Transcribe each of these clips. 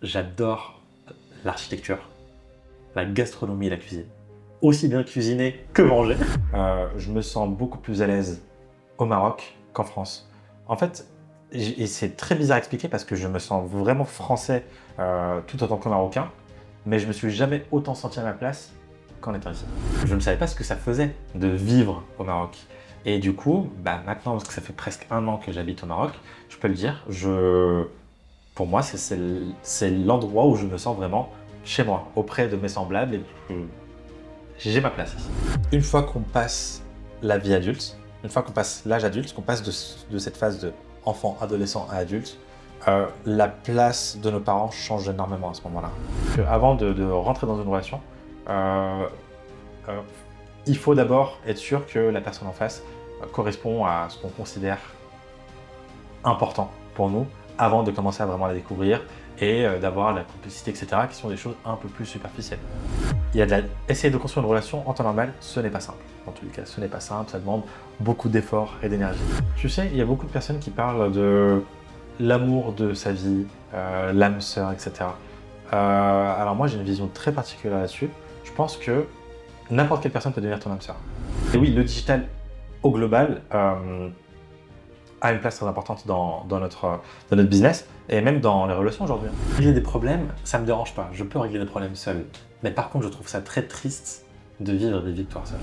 J'adore l'architecture, la gastronomie et la cuisine. Aussi bien cuisiner que manger. Je me sens beaucoup plus à l'aise au Maroc qu'en France. En fait, et c'est très bizarre à expliquer parce que je me sens vraiment français tout autant que marocain, mais je me suis jamais autant senti à ma place qu'en étant ici. Je ne savais pas ce que ça faisait de vivre au Maroc. Et du coup, maintenant, parce que ça fait presque 1 an que j'habite au Maroc, je peux le dire, pour moi, c'est l'endroit où je me sens vraiment chez moi, auprès de mes semblables, et j'ai ma place ici. Une fois qu'on passe la vie adulte, une fois qu'on passe l'âge adulte, qu'on passe de cette phase de enfant, adolescent à adulte, la place de nos parents change énormément à ce moment-là. Avant de rentrer dans une relation, euh, euh, il faut d'abord être sûr que la personne en face correspond à ce qu'on considère important pour nous avant de commencer à vraiment la découvrir et d'avoir la complicité, etc., qui sont des choses un peu plus superficielles. Essayer de construire une relation en temps normal, ce n'est pas simple. En tous les cas, ce n'est pas simple, ça demande beaucoup d'efforts et d'énergie. Tu sais, il y a beaucoup de personnes qui parlent de l'amour de sa vie, l'âme sœur, etc. Alors moi, j'ai une vision très particulière là-dessus. Je pense que n'importe quelle personne peut devenir ton âme sœur. Et oui, le digital, au global, a une place très importante dans notre business et même dans les relations aujourd'hui. Régler des problèmes, ça me dérange pas. Je peux régler des problèmes seul. Mais par contre, je trouve ça très triste de vivre des victoires seul.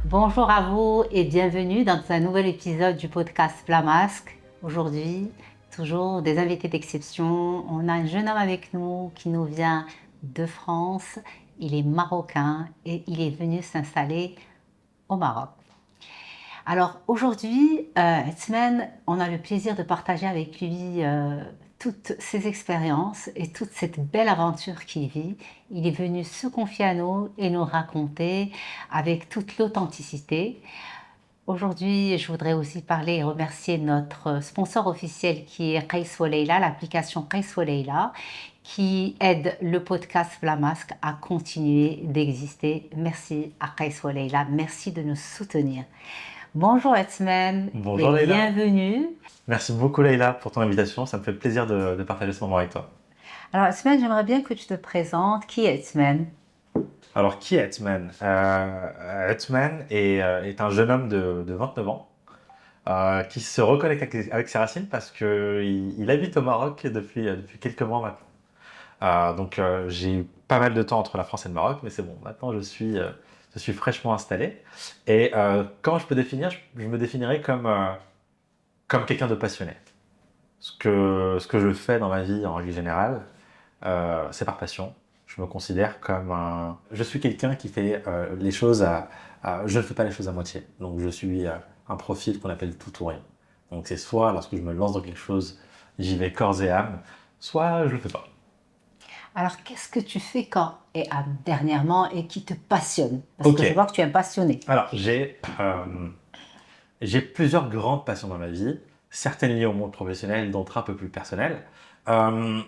Bonjour à vous et bienvenue dans un nouvel épisode du podcast Flamasque. Aujourd'hui, toujours des invités d'exception. On a un jeune homme avec nous qui nous vient de France. Il est marocain et il est venu s'installer au Maroc. Alors aujourd'hui, cette semaine, on a le plaisir de partager avec lui toutes ses expériences et toute cette belle aventure qu'il vit. Il est venu se confier à nous et nous raconter avec toute l'authenticité. Aujourd'hui, je voudrais aussi parler et remercier notre sponsor officiel qui est Qais Leila, l'application Qais Leila, qui aide le podcast Flamasque à continuer d'exister. Merci à Qais Leila, merci de nous soutenir. Bonjour Etzmen, Bonjour et Leïla. bienvenue. Merci beaucoup Leïla pour ton invitation, ça me fait plaisir de partager ce moment avec toi. Alors Etzmen, j'aimerais bien que tu te présentes. Qui est Etzmen? Alors qui est Hetman Hetman est un jeune homme de 29 ans qui se reconnecte avec ses racines parce qu'il habite au Maroc depuis quelques mois maintenant. J'ai eu pas mal de temps entre la France et le Maroc, mais c'est bon, maintenant je suis fraîchement installé. Et quand je peux définir, je me définirais comme quelqu'un de passionné. Ce que je fais dans ma vie en règle générale, c'est par passion. Je me considère comme un... Je suis quelqu'un qui fait les choses je ne fais pas les choses à moitié. Donc je suis un profil qu'on appelle tout ou rien. Donc c'est soit lorsque je me lance dans quelque chose, j'y vais corps et âme, soit je le fais pas. Alors qu'est-ce que tu fais quand et dernièrement et qui te passionne? Parce que je vois que tu es un passionné. Alors j'ai plusieurs grandes passions dans ma vie, certaines liées au monde professionnel, d'autres un peu plus personnelles. Euh,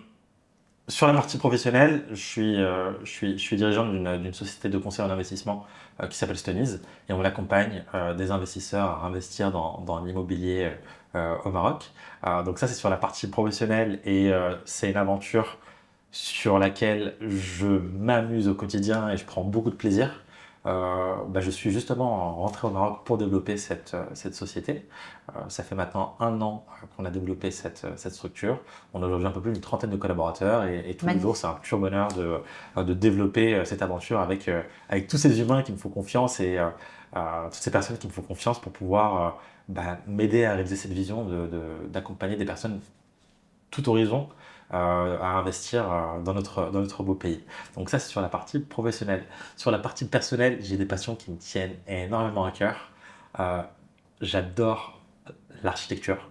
Sur la partie professionnelle, je suis dirigeant d'une société de conseil en investissement qui s'appelle Stonies et on accompagne des investisseurs à investir dans l'immobilier au Maroc. Donc ça, c'est sur la partie professionnelle et c'est une aventure sur laquelle je m'amuse au quotidien et je prends beaucoup de plaisir. Je suis justement rentré au Maroc pour développer cette société. Ça fait maintenant 1 an qu'on a développé cette structure. On a aujourd'hui un peu plus d'une trentaine de collaborateurs et tous les jours, c'est un pur bonheur de développer cette aventure avec tous ces humains qui me font confiance et toutes ces personnes qui me font confiance pour pouvoir m'aider à réaliser cette vision d'accompagner des personnes tout horizon à investir dans notre beau pays. Donc ça, c'est sur la partie professionnelle. Sur la partie personnelle, j'ai des passions qui me tiennent énormément à cœur. Euh, J'adore l'architecture,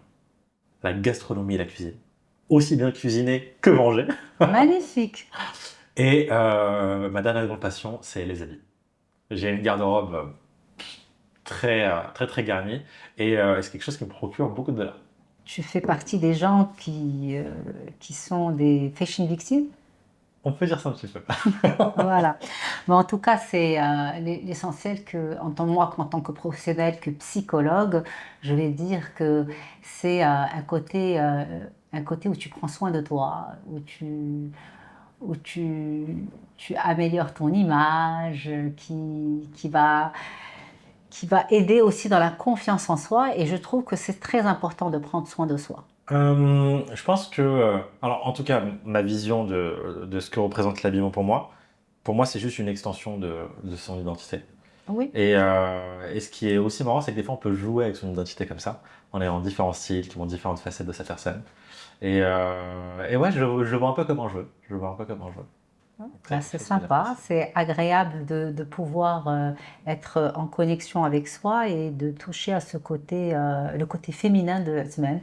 la gastronomie et la cuisine. Aussi bien cuisiner que manger. Magnifique. Et ma dernière grande passion, c'est les habits. J'ai une garde-robe très garnie et c'est quelque chose qui me procure beaucoup de bonheur. Tu fais partie des gens qui sont des fashion victimes. On peut dire ça un petit peu. Voilà. Mais en tout cas, c'est l'essentiel que, moi, en tant que professionnel, que psychologue, je vais dire que c'est un côté où tu prends soin de toi, où où tu améliores ton image, qui va aider aussi dans la confiance en soi. Et je trouve que c'est très important de prendre soin de soi. Je pense que, alors en tout cas, ma vision de ce que représente l'habillement pour moi, c'est juste une extension de son identité. Oui. Et ce qui est aussi marrant, c'est que des fois, on peut jouer avec son identité comme ça, en ayant différents styles qui montrent différentes facettes de sa personne. Et ouais, je vois un peu comment je veux. Je vois un peu comment je veux. Ben, c'est sympa, c'est agréable de pouvoir être en connexion avec soi et de toucher à ce côté, le côté féminin de Asman.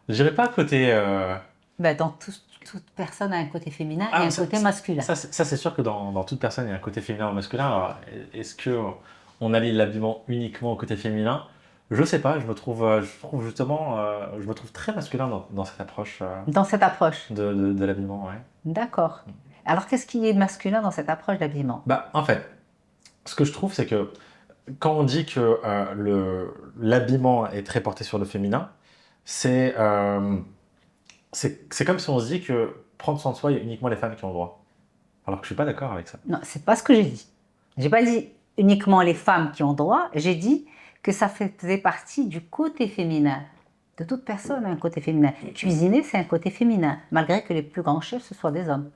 Je dirais pas côté. Ben, toute personne a un côté féminin et un côté masculin. Ça, c'est sûr que dans toute personne, il y a un côté féminin ou masculin. Alors, est-ce que on allie l'habillement uniquement au côté féminin? Je sais pas. Je trouve justement, je me trouve très masculin dans cette approche Dans cette approche. de l'habillement. Ouais. D'accord. Alors, qu'est-ce qui est masculin dans cette approche d'habillement? Bah, en fait, ce que je trouve, c'est que quand on dit que l'habillement est très porté sur le féminin, c'est c'est comme si on se dit que prendre soin de soi, il y a uniquement les femmes qui ont le droit. Alors que je suis pas d'accord avec ça. Non, c'est pas ce que j'ai dit. J'ai pas dit uniquement les femmes qui ont droit. J'ai dit que ça faisait partie du côté féminin. De toute personne a un côté féminin. Cuisiner, c'est un côté féminin, malgré que les plus grands chefs, ce soient des hommes.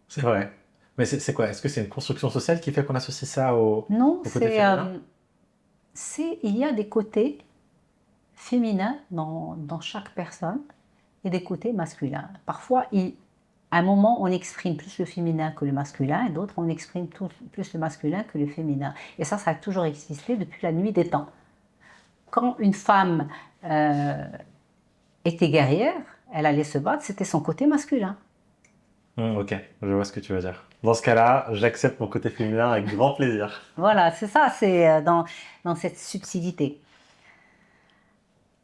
C'est vrai. Mais c'est quoi? Est-ce que c'est une construction sociale qui fait qu'on associe ça Non, au côté féminin? il y a des côtés féminins dans chaque personne et des côtés masculins. Parfois, à un moment, on exprime plus le féminin que le masculin, et d'autres, on exprime plus le masculin que le féminin. Et ça a toujours existé depuis la nuit des temps. Quand une femme était guerrière, elle allait se battre, c'était son côté masculin. Ok, je vois ce que tu veux dire. Dans ce cas-là, j'accepte mon côté féminin avec grand plaisir. Voilà, c'est ça, c'est dans cette subtilité.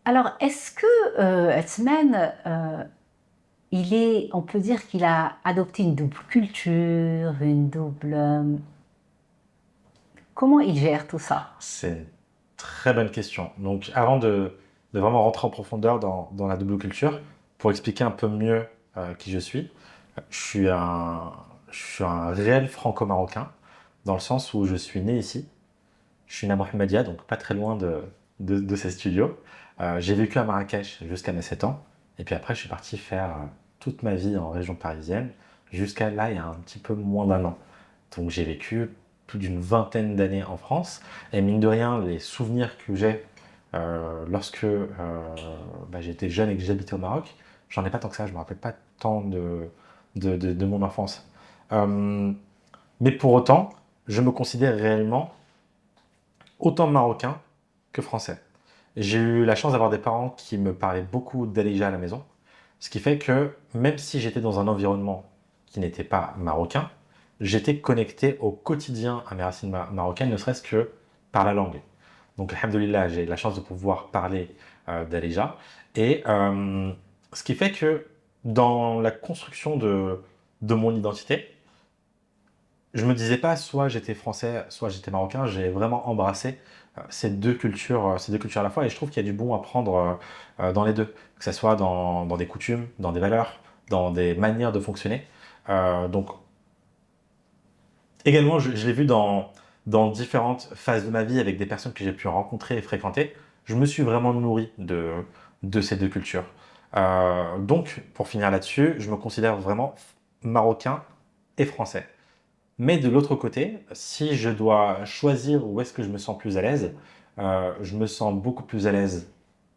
Alors, est-ce que Hetzman, on peut dire qu'il a adopté une double culture, une double... comment il gère tout ça? C'est une très bonne question. Donc, avant de vraiment rentrer en profondeur dans la double culture, pour expliquer un peu mieux qui je suis, je suis un réel franco-marocain, dans le sens où je suis né ici. Je suis né à Mohammedia, donc pas très loin de ces studios. J'ai vécu à Marrakech jusqu'à mes 7 ans. Et puis après, je suis parti faire toute ma vie en région parisienne, jusqu'à là, il y a un petit peu moins d'un an. Donc j'ai vécu plus d'une vingtaine d'années en France. Et mine de rien, les souvenirs que j'ai lorsque j'étais jeune et que j'habitais au Maroc, j'en ai pas tant que ça. Je me rappelle pas tant de mon enfance. Mais pour autant, je me considère réellement autant marocain que français. J'ai eu la chance d'avoir des parents qui me parlaient beaucoup d'Alija à la maison, ce qui fait que même si j'étais dans un environnement qui n'était pas marocain, j'étais connecté au quotidien à mes racines marocaines, ne serait-ce que par la langue. Donc, alhamdoulilah, j'ai la chance de pouvoir parler d'Alija. Et ce qui fait que dans la construction de mon identité, je me disais pas soit j'étais français, soit j'étais marocain. J'ai vraiment embrassé ces deux cultures à la fois. Et je trouve qu'il y a du bon à prendre dans les deux, que ce soit dans des coutumes, dans des valeurs, dans des manières de fonctionner. Donc, également, je l'ai vu dans différentes phases de ma vie avec des personnes que j'ai pu rencontrer et fréquenter. Je me suis vraiment nourri de ces deux cultures. Donc, pour finir là-dessus, je me considère vraiment marocain et français. Mais de l'autre côté, si je dois choisir où est-ce que je me sens plus à l'aise, je me sens beaucoup plus à l'aise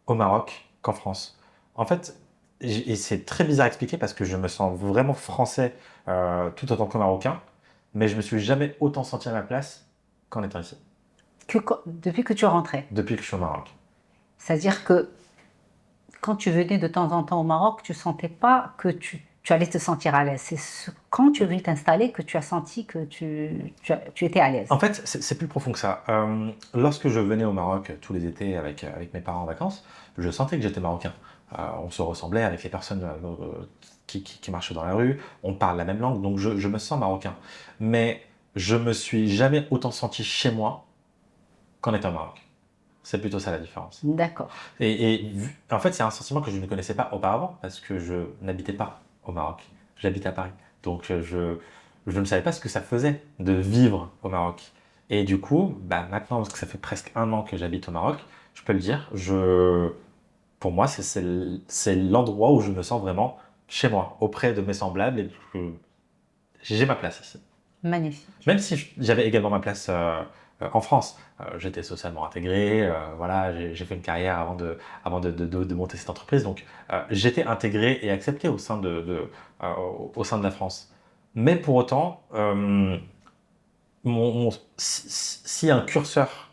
au Maroc qu'en France. En fait, et c'est très bizarre à expliquer parce que je me sens vraiment français tout autant que marocain, mais je me suis jamais autant senti à ma place qu'en étant ici, Depuis que tu es rentré. depuis que je suis au Maroc. C'est-à-dire que quand tu venais de temps en temps au Maroc, tu ne sentais pas que tu allais te sentir à l'aise. Quand tu es venu t'installer que tu as senti que tu étais à l'aise. En fait, c'est plus profond que ça. Lorsque je venais au Maroc tous les étés avec mes parents en vacances, je sentais que j'étais marocain. On se ressemblait avec les personnes qui marchaient dans la rue, on parle la même langue, donc je me sens marocain. Mais je me suis jamais autant senti chez moi qu'en étant au Maroc. C'est plutôt ça la différence. D'accord. En fait, c'est un sentiment que je ne connaissais pas auparavant parce que je n'habitais pas au Maroc. J'habite à Paris. Donc, je ne savais pas ce que ça faisait de vivre au Maroc. Et du coup, maintenant, parce que ça fait presque 1 an que j'habite au Maroc, je peux le dire, pour moi, c'est l'endroit où je me sens vraiment chez moi, auprès de mes semblables, et j'ai ma place ici. Magnifique. Même si j'avais également ma place en France. J'étais socialement intégré, voilà, j'ai fait une carrière avant de monter cette entreprise, donc j'étais intégré et accepté au sein de la France. Mais pour autant, si un curseur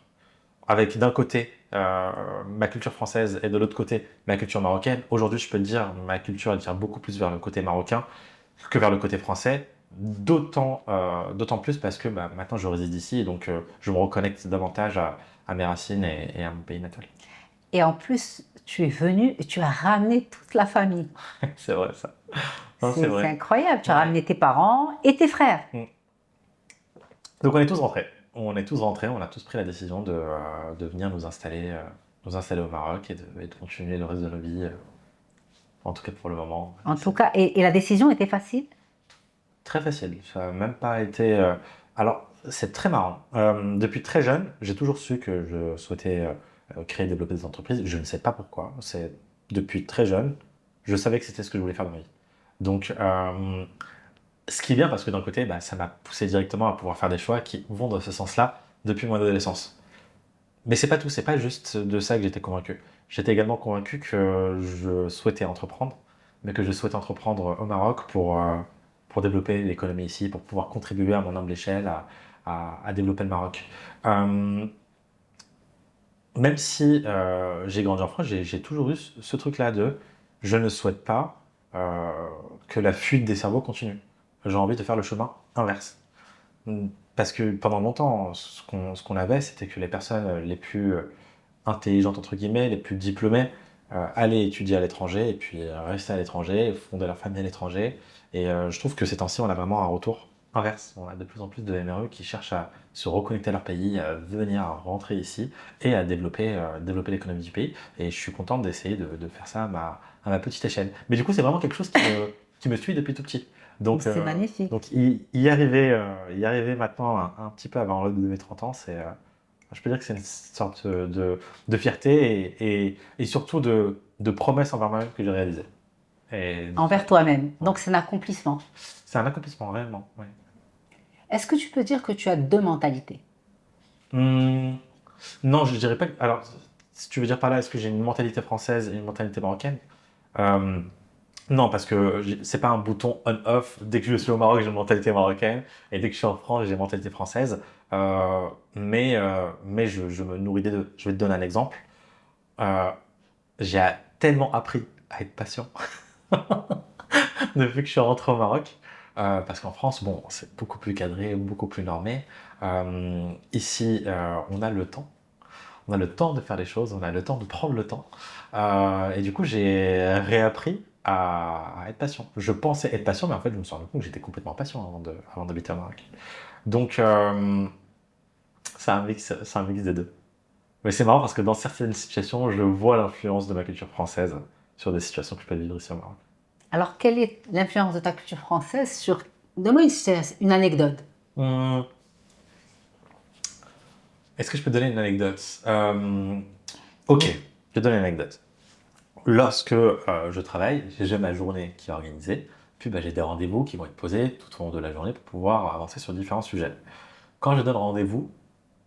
avec d'un côté ma culture française et de l'autre côté ma culture marocaine, aujourd'hui je peux te dire ma culture elle tire beaucoup plus vers le côté marocain que vers le côté français, d'autant plus parce que maintenant je réside ici, et donc je me reconnecte davantage à mes racines et à mon pays natal. Et en plus, tu es venu et tu as ramené toute la famille. C'est vrai ça. Non, c'est C'est vrai. incroyable. Tu as Ouais. ramené tes parents et tes frères. Donc on est tous rentrés. On a tous pris la décision de venir nous installer au Maroc et de continuer le reste de nos vies, en tout cas pour le moment. En tout cas, et la décision était facile? Très facile, ça n'a même pas été... Alors, c'est très marrant. Depuis très jeune, j'ai toujours su que je souhaitais créer et développer des entreprises. Je ne sais pas pourquoi. C'est depuis très jeune, je savais que c'était ce que je voulais faire dans ma vie. Donc, ce qui est bien parce que d'un côté, ça m'a poussé directement à pouvoir faire des choix qui vont dans ce sens-là depuis mon adolescence. Mais c'est pas tout, c'est pas juste de ça que j'étais convaincu. J'étais également convaincu que je souhaitais entreprendre, mais que je souhaitais entreprendre au Maroc pour développer l'économie ici, pour pouvoir contribuer à mon humble échelle à développer le Maroc. Euh, Même si j'ai grandi en France, j'ai toujours eu ce truc-là de je ne souhaite pas que la fuite des cerveaux continue. J'ai envie de faire le chemin inverse. Parce que pendant longtemps, ce qu'on avait, c'était que les personnes les plus intelligentes, entre guillemets, les plus diplômées, allaient étudier à l'étranger et puis rester à l'étranger, fonder leur famille à l'étranger. Et je trouve que ces temps-ci, on a vraiment un retour inverse. On a de plus en plus de MRE qui cherchent à se reconnecter à leur pays, à venir à rentrer ici et à développer l'économie du pays. Et je suis content d'essayer de faire ça à ma petite échelle. Mais du coup, c'est vraiment quelque chose qui me suit depuis tout petit. Donc, C'est magnifique. donc y arriver maintenant un petit peu avant l'âge de mes 30 ans, je peux dire que c'est une sorte de fierté et surtout de promesse envers moi-même que j'ai réalisée. Et Envers toi-même. Donc, c'est un accomplissement. c'est un accomplissement, réellement. Ouais. Est-ce que tu peux dire que tu as deux mentalités? Non, je dirais pas. Alors, si tu veux dire par là, est-ce que j'ai une mentalité française et une mentalité marocaine? Euh, Non, parce que c'est pas un bouton on-off. Dès que je suis au Maroc, j'ai une mentalité marocaine. Et dès que je suis en France, j'ai une mentalité française. Mais je me nourris des deux. Je vais te donner un exemple. Euh, j'ai tellement appris à être patient depuis que je suis rentré au Maroc. Parce qu'en France, bon, c'est beaucoup plus cadré, beaucoup plus normé. Ici, on a le temps. On a le temps de faire les choses, on a le temps de prendre le temps. Et du coup, j'ai réappris à être patient. Je pensais être patient, mais en fait, je me suis rendu compte que j'étais complètement patient avant d'habiter au Maroc. Donc, c'est un mix des deux. Mais c'est marrant parce que dans certaines situations, je vois l'influence de ma culture française sur des situations que je peux vivre ici au Maroc. Alors, quelle est l'influence de ta culture française sur... Donne-moi une anecdote. Hum, Est-ce que je peux te donner une anecdote? Ok, je vais te donner une anecdote. Lorsque je travaille, j'ai ma journée qui est organisée, puis j'ai des rendez-vous qui vont être posés tout au long de la journée pour pouvoir avancer sur différents sujets. Quand je donne rendez-vous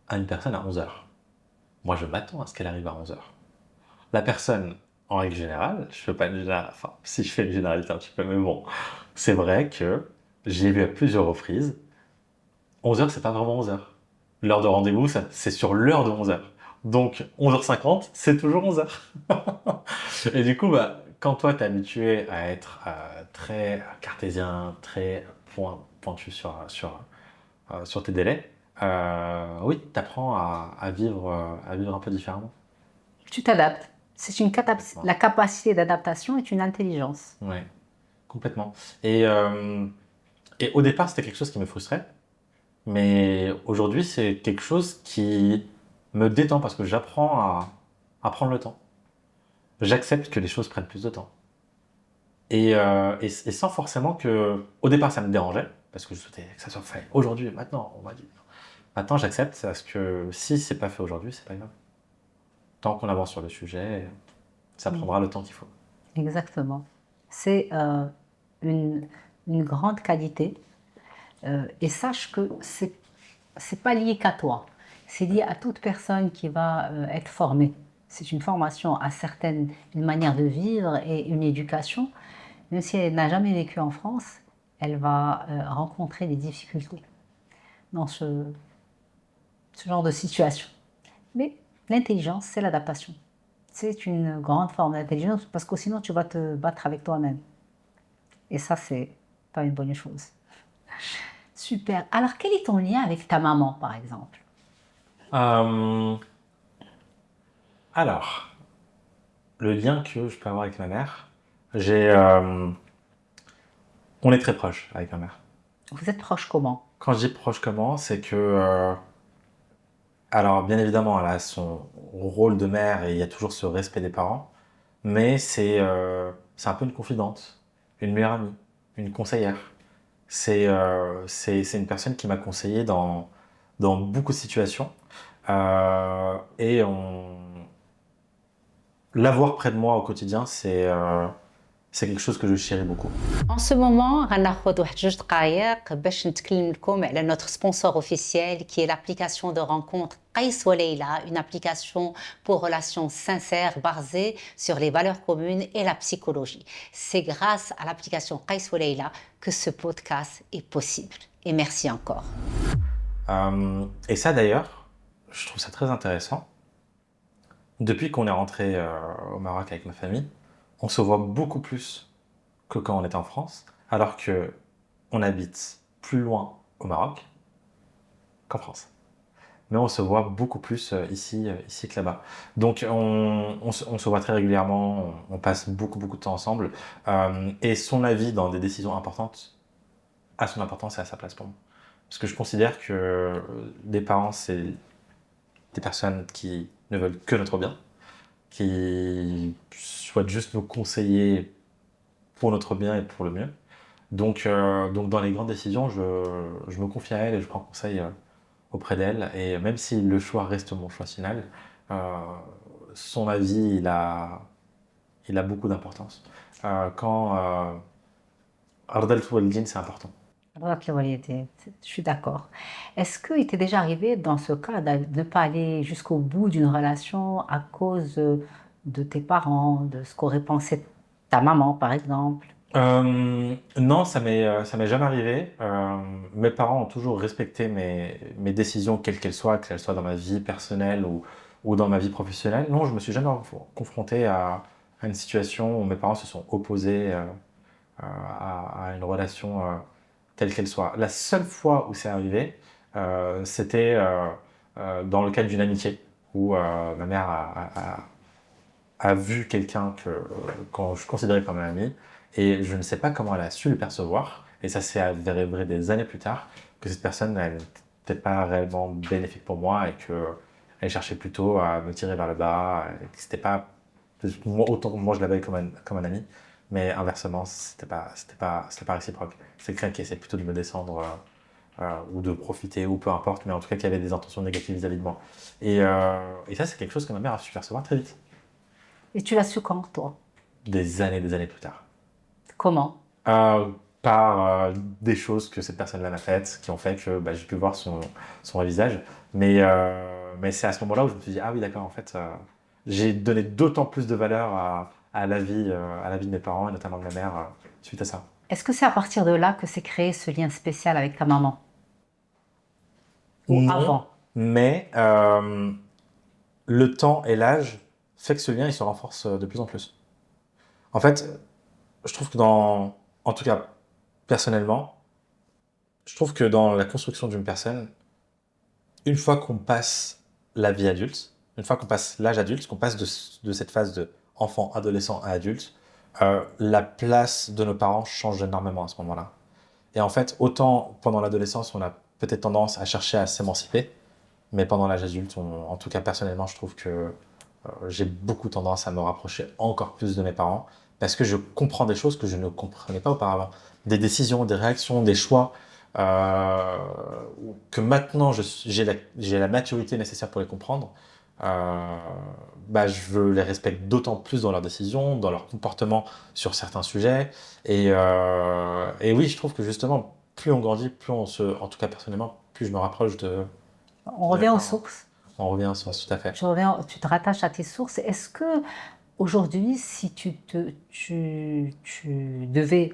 à une personne à 11 heures, moi je m'attends à ce qu'elle arrive à 11 heures. La personne, en règle générale, je fais pas une généralité, enfin si je fais une généralité un petit peu, mais bon, c'est vrai que j'ai vu à plusieurs reprises, 11 heures c'est pas vraiment 11 heures. L'heure de rendez-vous, c'est sur l'heure de 11 heures. Donc 11h50, c'est toujours 11 heures. Et du coup, quand toi, tu es habitué à être très cartésien, très pointu sur tes délais, oui, tu apprends à vivre un peu différemment. Tu t'adaptes. La capacité d'adaptation est une intelligence. Oui, complètement. Et au départ, c'était quelque chose qui me frustrait, mais aujourd'hui, c'est quelque chose qui me détend parce que j'apprends à prendre le temps. J'accepte que les choses prennent plus de temps. et sans forcément que... Au départ, ça me dérangeait, parce que je souhaitais que ça soit fait aujourd'hui, maintenant. On m'a dit. Maintenant, j'accepte, parce que si c'est pas fait aujourd'hui, c'est pas grave. Tant qu'on avance sur le sujet, ça prendra le temps qu'il faut. Exactement. C'est une, une grande qualité. Et sache que c'est pas lié qu'à toi. C'est lié à toute personne qui va être formée. C'est une formation à une manière de vivre et une éducation. Même si elle n'a jamais vécu en France, elle va rencontrer des difficultés dans ce genre de situation. Mais l'intelligence, c'est l'adaptation. C'est une grande forme d'intelligence parce que sinon tu vas te battre avec toi-même. Et ça, c'est pas une bonne chose. Super. Alors, quel est ton lien avec ta maman, par exemple? Euh, alors, le lien que je peux avoir avec ma mère, on est très proches avec ma mère. Vous êtes proches comment? Quand je dis proche comment, c'est que... alors, bien évidemment, elle a son rôle de mère et il y a toujours ce respect des parents, mais c'est un peu une confidente, une meilleure amie, une conseillère. C'est une personne qui m'a conseillé dans beaucoup de situations. Et l'avoir près de moi au quotidien, c'est quelque chose que je chéris beaucoup. En ce moment, غناخد واحد جوج دقائق باش نتكلم لكم على notre sponsor officiel qui est l'application de rencontre Qais Waleila, une application pour relations sincères basée sur les valeurs communes et la psychologie. C'est grâce à l'application Qais Waleila que ce podcast est possible. Et merci encore. Et ça d'ailleurs, je trouve ça très intéressant. Depuis qu'on est rentré au Maroc avec ma famille, on se voit beaucoup plus que quand on était en France, alors que on habite plus loin au Maroc qu'en France. Mais on se voit beaucoup plus ici que là-bas. Donc on se voit très régulièrement, on passe beaucoup de temps ensemble. Et son avis dans des décisions importantes a son importance et a sa place pour moi. Parce que je considère que des parents, c'est des personnes qui ne veulent que notre bien, qui souhaitent juste nous conseiller pour notre bien et pour le mieux. Donc dans les grandes décisions, je me confie à elle et je prends conseil auprès d'elle. Et même si le choix reste mon choix final, son avis, il a beaucoup d'importance. Quand Ardal Toualdine, c'est important. Je suis d'accord. Est-ce qu'il t'est déjà arrivé dans ce cas de ne pas aller jusqu'au bout d'une relation à cause de tes parents, de ce qu'aurait pensé ta maman, par exemple? Non, ça m'est jamais arrivé. Mes parents ont toujours respecté mes décisions, quelles qu'elles soient dans ma vie personnelle ou dans ma vie professionnelle. Non, je me suis jamais confronté à une situation où mes parents se sont opposés à une relation telle qu'elle soit. La seule fois où c'est arrivé, c'était dans le cadre d'une amitié, où ma mère a vu quelqu'un que je considérais comme un ami, et je ne sais pas comment elle a su le percevoir, et ça s'est avéré vrai des années plus tard, que cette personne, elle n'était pas réellement bénéfique pour moi, et qu'elle cherchait plutôt à me tirer vers le bas, et que c'était pas... Autant que moi je l'avais comme un ami, mais inversement, c'était pas réciproque. C'est quelqu'un qui essayait plutôt de me descendre, ou de profiter, ou peu importe, mais en tout cas qui avait des intentions négatives vis-à-vis de moi. Et ça, c'est quelque chose que ma mère a su percevoir très vite. Et tu l'as su quand, toi? Des années plus tard. Comment? Par des choses que cette personne-là m'a faites, qui ont fait que j'ai pu voir son vrai visage. Mais c'est à ce moment-là où je me suis dit, ah oui, d'accord, en fait, j'ai donné d'autant plus de valeur à la vie de mes parents, et notamment de ma mère, suite à ça. Est-ce que c'est à partir de là que s'est créé ce lien spécial avec ta maman? Ou Non, avant? mais le temps et l'âge fait que ce lien, il se renforce de plus en plus. En fait, je trouve que en tout cas, personnellement, je trouve que dans la construction d'une personne, une fois qu'on passe la vie adulte, une fois qu'on passe l'âge adulte, qu'on passe de cette phase de enfant, adolescent à adulte, la place de nos parents change énormément à ce moment-là. Et en fait, autant pendant l'adolescence, on a peut-être tendance à chercher à s'émanciper, mais pendant l'âge adulte, en tout cas personnellement, je trouve que j'ai beaucoup tendance à me rapprocher encore plus de mes parents, parce que je comprends des choses que je ne comprenais pas auparavant. Des décisions, des réactions, des choix, que maintenant j'ai la maturité nécessaire pour les comprendre. Euh, je les respecte d'autant plus dans leurs décisions, dans leur comportement sur certains sujets. Et oui, je trouve que justement, plus on grandit, en tout cas personnellement, plus je me rapproche On de mes revient aux parents. sources. On revient à ça, tout à fait. Tu te rattaches à tes sources. Est-ce que aujourd'hui, si tu devais,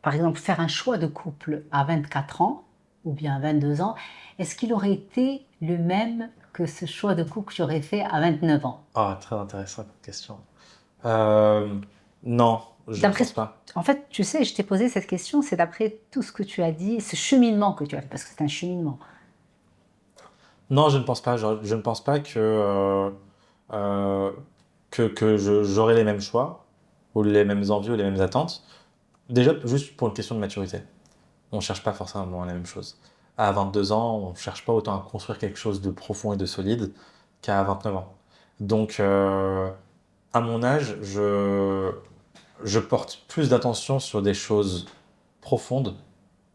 par exemple, faire un choix de couple à 24 ans ou bien à 22 ans, est-ce qu'il aurait été le même que ce choix de couple que tu aurais fait à 29 ans? Ah, très intéressant comme question. Euh, non, je ne D'après, pense pas. en fait, tu sais, je t'ai posé cette question, c'est d'après tout ce que tu as dit, ce cheminement que tu as fait, parce que c'est un cheminement. Non, je ne pense pas. Je ne pense pas euh, j'aurai les mêmes choix, ou les mêmes envies, ou les mêmes attentes. Déjà, juste pour une question de maturité. On ne cherche pas forcément la même chose. À 22 ans, on ne cherche pas autant à construire quelque chose de profond et de solide qu'à 29 ans. Donc, à mon âge, je porte plus d'attention sur des choses profondes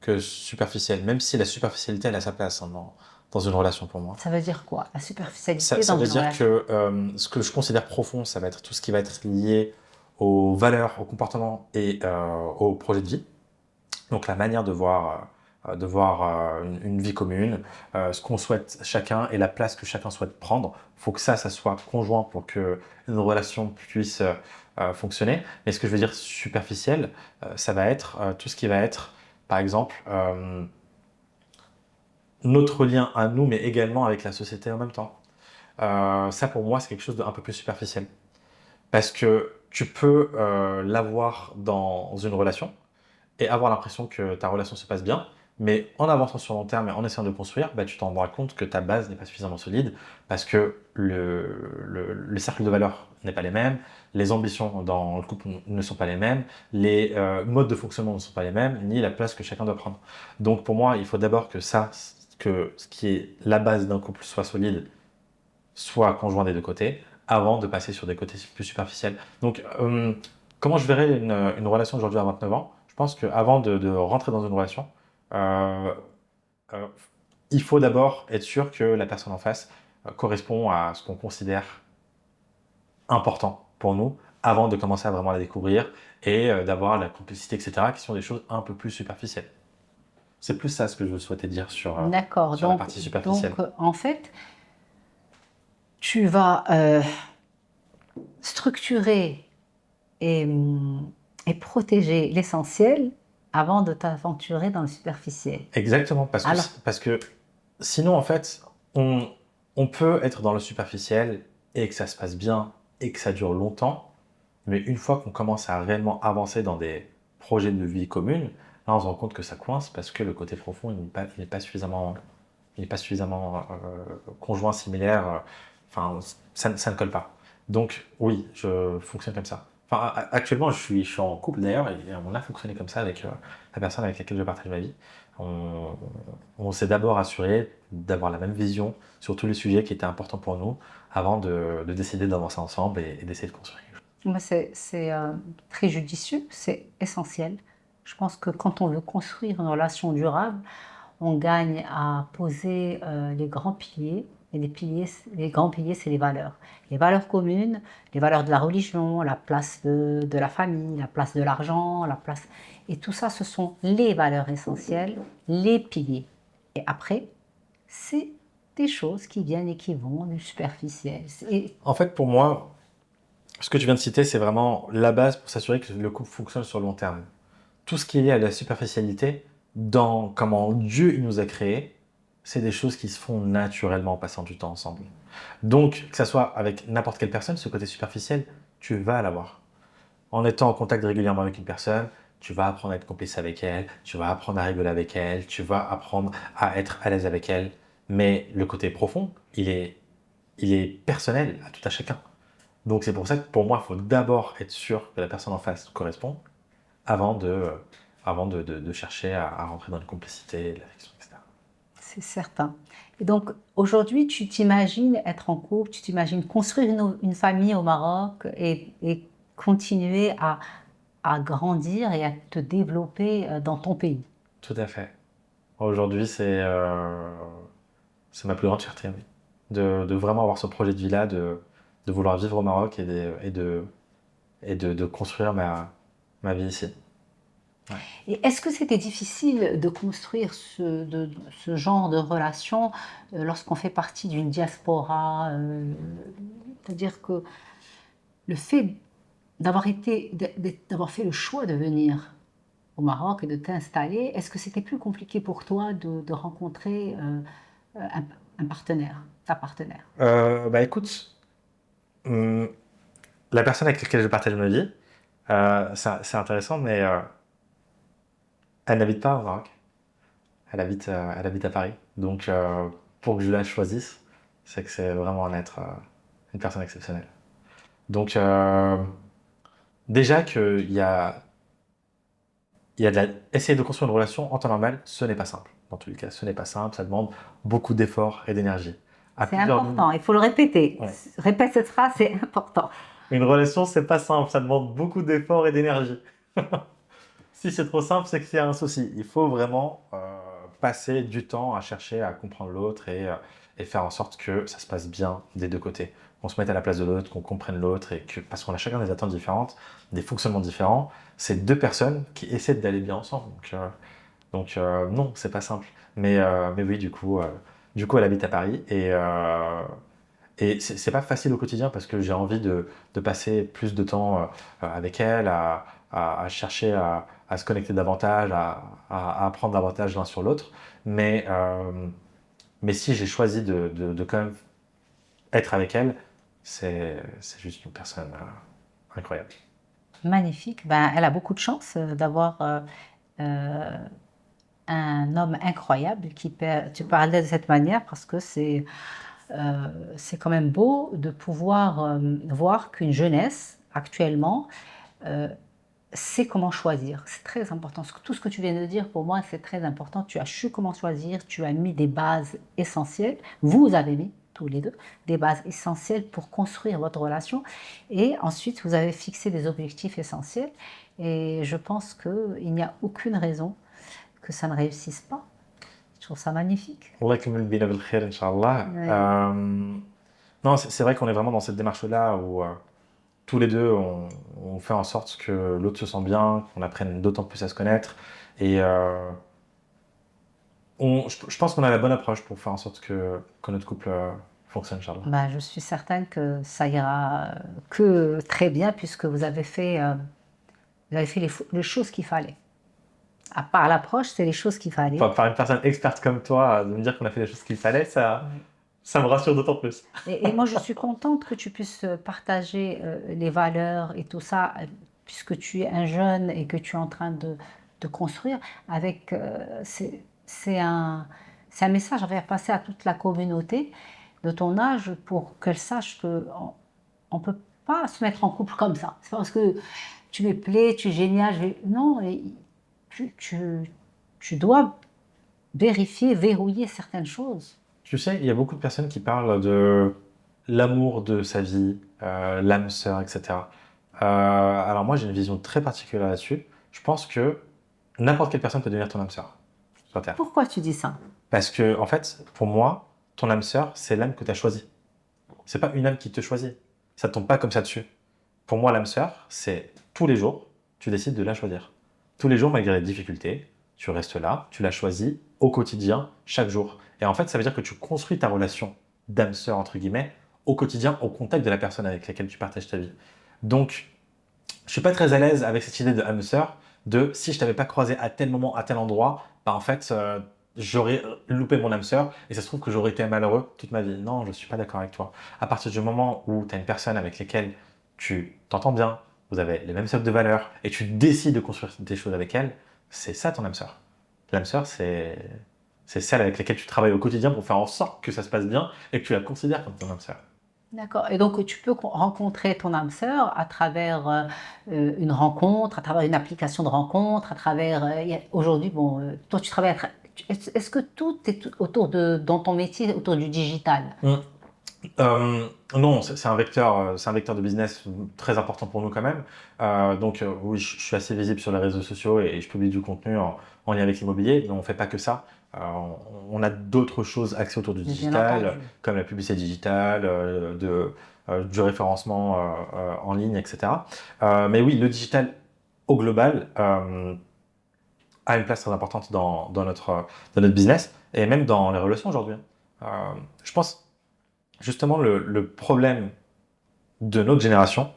que superficielles, même si la superficialité, elle a sa place dans une relation pour moi. Ça veut dire quoi? La Ça, superficialité ça dans veut une dire relation. que ce que je considère profond, ça va être tout ce qui va être lié aux valeurs, au comportement et au projet de vie. Donc la manière de voir une vie commune, ce qu'on souhaite chacun et la place que chacun souhaite prendre. Il faut que ça soit conjoint pour qu'une relation puisse fonctionner. Mais ce que je veux dire superficiel, ça va être tout ce qui va être, par exemple, notre lien à nous, mais également avec la société en même temps. Ça, pour moi, c'est quelque chose d'un peu plus superficiel. Parce que tu peux l'avoir dans une relation et avoir l'impression que ta relation se passe bien, mais en avançant sur long terme et en essayant de construire, tu t'en rends compte que ta base n'est pas suffisamment solide parce que le cercle de valeurs n'est pas les mêmes, les ambitions dans le couple ne sont pas les mêmes, les modes de fonctionnement ne sont pas les mêmes, ni la place que chacun doit prendre. Donc pour moi, il faut d'abord que ce qui est la base d'un couple soit solide, soit conjoint des deux côtés, avant de passer sur des côtés plus superficiels. Donc, comment je verrais une relation aujourd'hui à 29 ans? Je pense qu'avant de rentrer dans une relation, euh, euh, il faut d'abord être sûr que la personne en face correspond à ce qu'on considère important pour nous, avant de commencer à vraiment la découvrir et d'avoir la complicité, etc., qui sont des choses un peu plus superficielles. C'est plus ça ce que je souhaitais dire D'accord. sur la partie superficielle. En fait, tu vas structurer et protéger l'essentiel avant de t'aventurer dans le superficiel. Exactement, Alors, parce que sinon, en fait, on peut être dans le superficiel et que ça se passe bien et que ça dure longtemps, mais une fois qu'on commence à réellement avancer dans des projets de vie communes, là, on se rend compte que ça coince parce que le côté profond, il n'est pas suffisamment, conjoint, similaire. Enfin, ça ne colle pas. Donc, oui, je fonctionne comme ça. Enfin, actuellement, je suis en couple d'ailleurs et on a fonctionné comme ça avec la personne avec laquelle je partage ma vie. On, on s'est d'abord assuré d'avoir la même vision sur tous les sujets qui étaient importants pour nous avant de décider d'avancer ensemble et d'essayer de construire quelque chose. c'est très judicieux, c'est essentiel. Je pense que quand on veut construire une relation durable, on gagne à poser les grands piliers. Et les grands piliers, c'est les valeurs. Les valeurs communes, les valeurs de la religion, la place de la famille, la place de l'argent, la place... Et tout ça, ce sont les valeurs essentielles, les piliers. Et après, c'est des choses qui viennent et qui vont, du superficiel. En fait, pour moi, ce que tu viens de citer, c'est vraiment la base pour s'assurer que le couple fonctionne sur le long terme. Tout ce qui est lié à la superficialité, dans comment Dieu il nous a créés, c'est des choses qui se font naturellement en passant du temps ensemble. Donc, que ça soit avec n'importe quelle personne, ce côté superficiel, tu vas l'avoir. En étant en contact régulièrement avec une personne, tu vas apprendre à être complice avec elle, tu vas apprendre à rigoler avec elle, tu vas apprendre à être à l'aise avec elle. Mais le côté profond, il est personnel à tout à chacun. Donc c'est pour ça que pour moi, il faut d'abord être sûr que la personne en face correspond avant de chercher à rentrer dans une complicité, l'affection, etc. C'est certain. Et donc, aujourd'hui, tu t'imagines être en couple, tu t'imagines construire une famille au Maroc et continuer à grandir et à te développer dans ton pays. Tout à fait. Aujourd'hui, c'est ma plus grande fierté, oui. De vraiment avoir ce projet de vie-là, de vouloir vivre au Maroc et de construire ma vie ici. Ouais. Et est-ce que c'était difficile de construire ce genre de relation lorsqu'on fait partie d'une diaspora c'est-à-dire que le fait d'avoir fait le choix de venir au Maroc et de t'installer, est-ce que c'était plus compliqué pour toi de rencontrer un partenaire, ta partenaire? Bah écoute, la personne avec laquelle je partage ma vie, c'est intéressant, mais elle n'habite pas au Maroc. Elle habite à Paris. Donc, pour que je la choisisse, c'est que c'est vraiment une personne exceptionnelle. Donc, déjà essayer de construire une relation en temps normal, ce n'est pas simple. Dans tous les cas, ce n'est pas simple. Ça demande beaucoup d'efforts et d'énergie. C'est important, il faut le répéter. Ouais. Répète cette phrase, c'est important. Une relation, c'est pas simple. Ça demande beaucoup d'efforts et d'énergie. Si c'est trop simple, c'est qu'il y a un souci. Il faut vraiment passer du temps à chercher à comprendre l'autre et faire en sorte que ça se passe bien des deux côtés. Qu'on se mette à la place de l'autre, qu'on comprenne l'autre, parce qu'on a chacun des attentes différentes, des fonctionnements différents. C'est deux personnes qui essaient d'aller bien ensemble. Donc non, c'est pas simple. Mais oui, du coup, elle habite à Paris et c'est pas facile au quotidien parce que j'ai envie de passer plus de temps avec elle, à chercher à se connecter davantage, à apprendre davantage l'un sur l'autre. Mais si j'ai choisi de quand même être avec elle, c'est juste une personne incroyable. Magnifique. Ben, elle a beaucoup de chance d'avoir un homme incroyable tu parlais de cette manière parce que c'est quand même beau de pouvoir voir qu'une jeunesse actuellement sait comment choisir. C'est très important. Tout ce que tu viens de dire, pour moi, c'est très important. Tu as su comment choisir, tu as mis des bases essentielles. Vous avez mis, tous les deux, des bases essentielles pour construire votre relation. Et ensuite, vous avez fixé des objectifs essentiels. Et je pense qu'il n'y a aucune raison que ça ne réussisse pas. Je trouve ça magnifique. Allah yakmil bina bil khair, Inch'Allah. Ouais. Non, c'est vrai qu'on est vraiment dans cette démarche-là où tous les deux, on fait en sorte que l'autre se sent bien, qu'on apprenne d'autant plus à se connaître. Et je pense qu'on a la bonne approche pour faire en sorte que notre couple fonctionne, Inch'Allah. Ben, je suis certaine que ça ira que très bien puisque vous avez fait les choses qu'il fallait. À part l'approche, c'est les choses qu'il fallait. Par une personne experte comme toi, de me dire qu'on a fait les choses qu'il fallait, ça me rassure d'autant plus. Et moi, je suis contente que tu puisses partager les valeurs et tout ça, puisque tu es un jeune et que tu es en train de construire. C'est un message à faire passer à toute la communauté de ton âge pour qu'elle sache qu'on ne peut pas se mettre en couple comme ça. C'est parce que tu me plais, tu es génial. Non, tu dois vérifier, verrouiller certaines choses. Tu sais, il y a beaucoup de personnes qui parlent de l'amour de sa vie, l'âme sœur, etc. Alors moi, j'ai une vision très particulière là-dessus. Je pense que n'importe quelle personne peut devenir ton âme sœur sur Terre. Pourquoi tu dis ça? Parce que, en fait, pour moi, ton âme sœur, c'est l'âme que tu as choisie. C'est pas une âme qui te choisit. Ça ne tombe pas comme ça dessus. Pour moi, l'âme sœur, c'est tous les jours, tu décides de la choisir. Tous les jours, malgré les difficultés, tu restes là, tu la choisis au quotidien, chaque jour. Et en fait, ça veut dire que tu construis ta relation d'âme sœur, entre guillemets, au quotidien, au contact de la personne avec laquelle tu partages ta vie. Donc, je suis pas très à l'aise avec cette idée de âme sœur, de si je t'avais pas croisé à tel moment, à tel endroit, bah en fait, j'aurais loupé mon âme sœur et ça se trouve que j'aurais été malheureux toute ma vie. Non, je suis pas d'accord avec toi. À partir du moment où tu as une personne avec laquelle tu t'entends bien, vous avez les mêmes socles de valeurs et tu décides de construire des choses avec elle, c'est ça ton âme sœur. L'âme sœur, c'est celle avec laquelle tu travailles au quotidien pour faire en sorte que ça se passe bien et que tu la considères comme ton âme sœur. D'accord. Et donc, tu peux rencontrer ton âme sœur à travers une rencontre, à travers une application de rencontre, à travers... aujourd'hui, bon, toi, tu travailles... Est-ce que tout est autour dans ton métier, autour du digital? Non, c'est un vecteur de business très important pour nous quand même. Donc oui, je suis assez visible sur les réseaux sociaux et je publie du contenu en lien avec l'immobilier, mais on ne fait pas que ça. On a d'autres choses axées autour du Bien digital, entendu. comme la publicité digitale, du référencement en ligne, etc. Mais oui, le digital au global a une place très importante dans notre business et même dans les relations aujourd'hui. Je pense justement le problème de notre génération,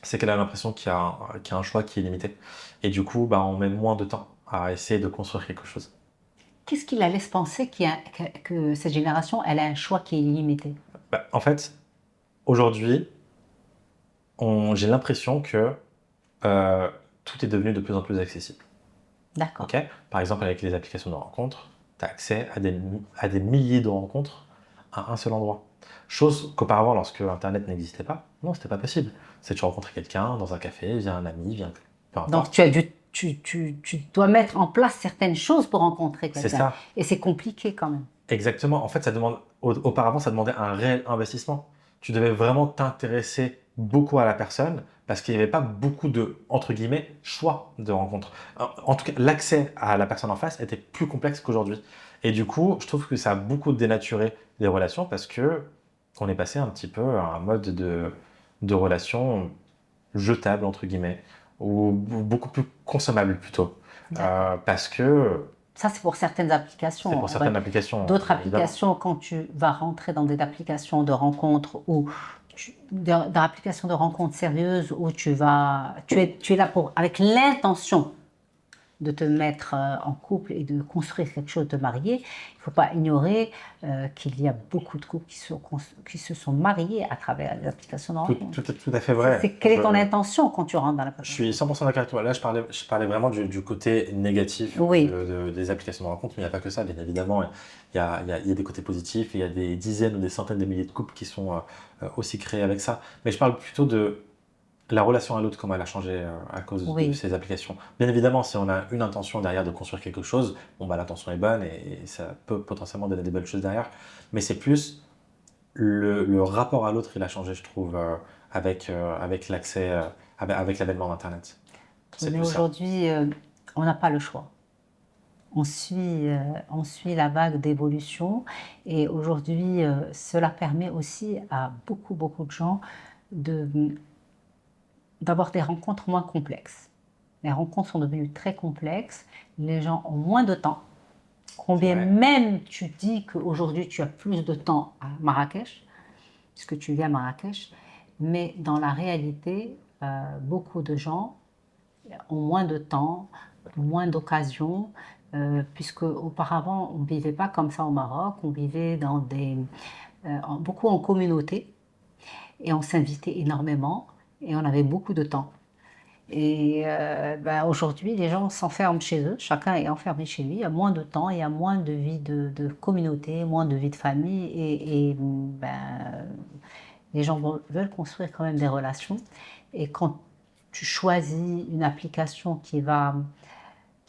c'est qu'elle a l'impression qu'il y a un choix qui est limité. Et du coup, bah, on met moins de temps à essayer de construire quelque chose. Qu'est-ce qui la laisse penser que cette génération, elle a un choix qui est limité? Bah, en fait, aujourd'hui, j'ai l'impression que euh, tout est devenu de plus en plus accessible. D'accord. Ok. Par exemple, avec les applications de rencontres, tu as accès à des milliers de rencontres à un seul endroit. Chose qu'auparavant, lorsque Internet n'existait pas, non, c'était pas possible. C'est tu rencontrais quelqu'un dans un café, via un ami, via peu Donc, importe. tu dois mettre en place certaines choses pour rencontrer C'est quelqu'un. ça. Et c'est compliqué quand même. Exactement. En fait, auparavant, ça demandait un réel investissement. Tu devais vraiment t'intéresser beaucoup à la personne parce qu'il n'y avait pas beaucoup de, entre guillemets, choix de rencontres. En tout cas, l'accès à la personne en face était plus complexe qu'aujourd'hui. Et du coup, je trouve que ça a beaucoup dénaturé les relations parce que on est passé un petit peu à un mode de relation jetable, entre guillemets, ou beaucoup plus consommable plutôt. D'accord. Parce que Ça, c'est pour certaines c'est applications. pour certaines applications, D'autres évidemment. applications, quand tu vas rentrer dans des applications de rencontres ou dans applications de rencontres sérieuses où tu es là avec l'intention de te mettre en couple et de construire quelque chose de marié, il ne faut pas ignorer qu'il y a beaucoup de couples qui se sont mariés à travers les applications de rencontres. Tout à fait vrai. Quelle est ton intention quand tu rentres dans Je l'application? suis 100% d'accord avec toi. Là, je parlais vraiment du côté négatif Oui, des applications de rencontre, mais il n'y a pas que ça, bien évidemment. Il y a des côtés positifs, et il y a des dizaines ou des centaines de milliers de couples qui sont aussi créés avec ça. Mais je parle plutôt de la relation à l'autre, comment elle a changé à cause de oui. ces applications. Bien évidemment, si on a une intention derrière de construire quelque chose, bon, bah, l'intention est bonne et ça peut potentiellement donner des belles choses derrière. Mais c'est plus le rapport à l'autre, il a changé, je trouve, avec l'accès, avec l'avènement d'Internet. Oui, C'est mais plus ça. aujourd'hui, on n'a pas le choix. On suit la vague d'évolution et aujourd'hui, cela permet aussi à beaucoup, beaucoup de gens de, d'avoir des rencontres moins complexes. Les rencontres sont devenues très complexes, les gens ont moins de temps. C'est Combien vrai. même tu dis qu'aujourd'hui tu as plus de temps à Marrakech, puisque tu vis à Marrakech, mais dans la réalité, beaucoup de gens ont moins de temps, moins d'occasions, puisque auparavant on ne vivait pas comme ça au Maroc, on vivait beaucoup en communauté et on s'invitait énormément et on avait beaucoup de temps. Et aujourd'hui, les gens s'enferment chez eux, chacun est enfermé chez lui, il y a moins de temps, il y a moins de vie de communauté, moins de vie de famille les gens veulent construire quand même des relations. Et quand tu choisis une application qui va